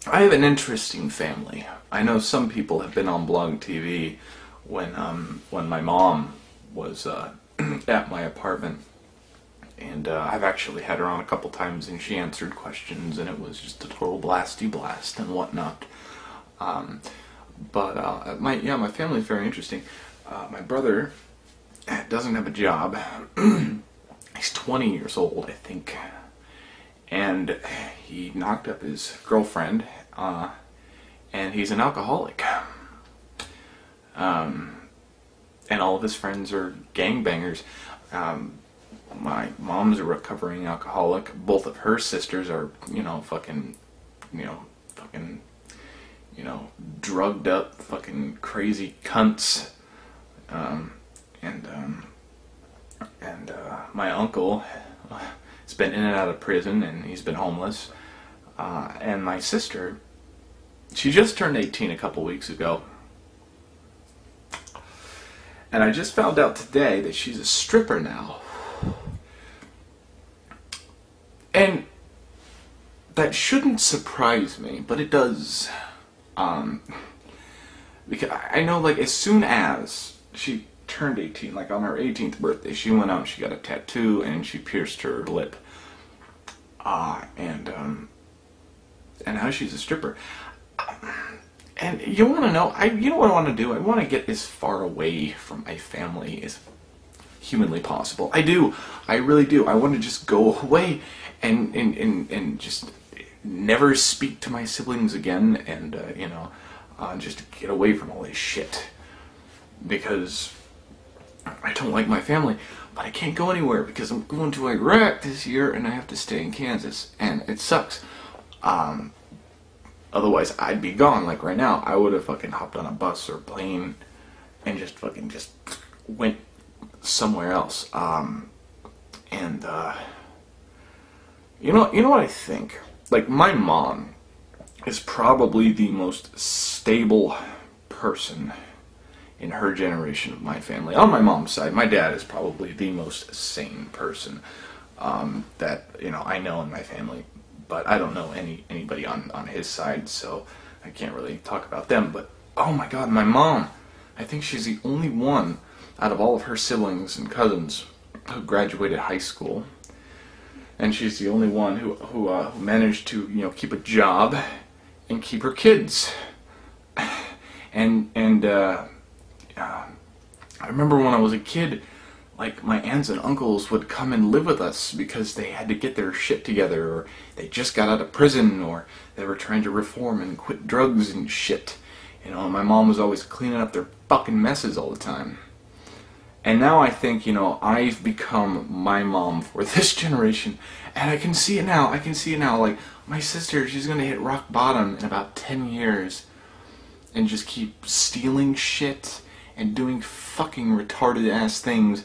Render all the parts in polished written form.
I have an interesting family. I know some people have been on Blog TV when my mom was at my apartment, and I've actually had her on a couple times, and she answered questions, and it was just a total blasty blast and whatnot. But my family is very interesting. My brother doesn't have a job. He's 20 years old, I think, and he knocked up his girlfriend, and he's an alcoholic. And all of his friends are gangbangers. My mom's a recovering alcoholic. Both of her sisters are, drugged up, fucking crazy cunts. And my uncle has been in and out of prison, and he's been homeless. And my sister, she just turned 18 a couple weeks ago. And I just found out today that she's a stripper now. And that shouldn't surprise me, but it does. Because I know, like, as soon as she turned 18, like on her 18th birthday, she went out and she got a tattoo and she pierced her lip. And now she's a stripper. And you want to know, you know what I want to do? I want to get as far away from my family as humanly possible. I do. I really do. I want to just go away and just never speak to my siblings again, and just get away from all this shit. Because I don't like my family, but I can't go anywhere because I'm going to Iraq this year and I have to stay in Kansas, and it sucks. Otherwise, I'd be gone. Like right now, I would have fucking hopped on a bus or plane and just went somewhere else. You know what I think? Like, my mom is probably the most stable person in her generation of my family. On my mom's side, my dad is probably the most sane person that I know in my family. But I don't know anybody on his side, so I can't really talk about them. But oh my God, my mom! I think she's the only one out of all of her siblings and cousins who graduated high school, and she's the only one who managed to keep a job and keep her kids. And I remember when I was a kid, like, my aunts and uncles would come and live with us because they had to get their shit together, or they just got out of prison, or they were trying to reform and quit drugs and shit. My mom was always cleaning up their fucking messes all the time. And now I think, I've become my mom for this generation, and I can see it now. Like, my sister, she's gonna hit rock bottom in about 10 years and just keep stealing shit and doing fucking retarded ass things.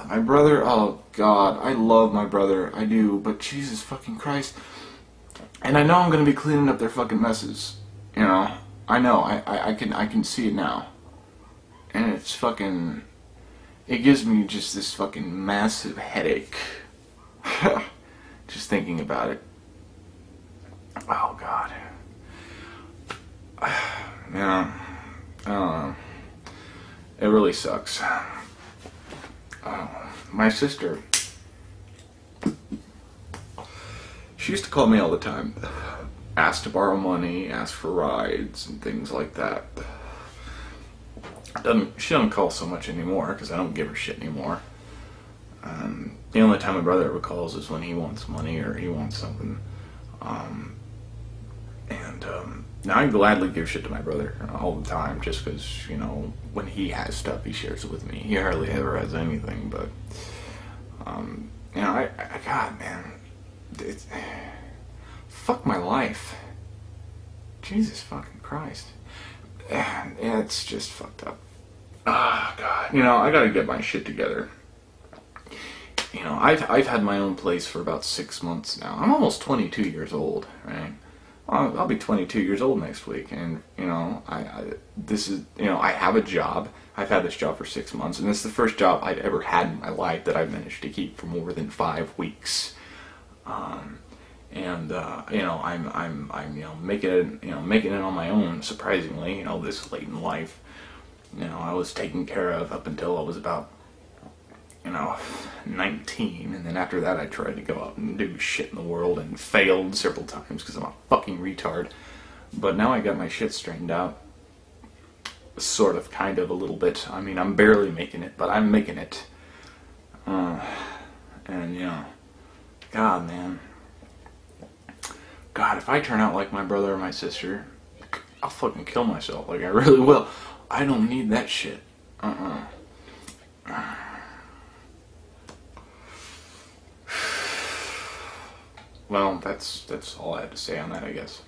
My brother, oh God, I love my brother, I do, but Jesus fucking Christ. And I know I'm gonna be cleaning up their fucking messes, I know, I can see it now. And it's fucking, it gives me just this fucking massive headache. Just thinking about it. Oh God. It really sucks. My sister, she used to call me all the time, ask to borrow money, ask for rides, and things like that. She doesn't call so much anymore, because I don't give her shit anymore. The only time my brother ever calls is when he wants money or he wants something. Now I gladly give shit to my brother all the time, just because, when he has stuff, he shares it with me. He hardly ever has anything, but, God, man, fuck my life. Jesus fucking Christ. Yeah, it's just fucked up. Ah, God. I gotta get my shit together. I've had my own place for about 6 months now. I'm almost 22 years old, right? I'll be 22 years old next week, and I have a job. I've had this job for 6 months, and this is the first job I'd ever had in my life that I've managed to keep for more than 5 weeks. and making it, making it on my own. Surprisingly, this late in life, I was taken care of up until I was about 19, and then after that I tried to go out and do shit in the world and failed several times because I'm a fucking retard. But now I got my shit straightened out, sort of, kind of, a little bit. I mean, I'm barely making it, but I'm making it. And God, man, God, if I turn out like my brother or my sister, I'll fucking kill myself. Like, I really will. I don't need that shit. Well, that's all I have to say on that, I guess.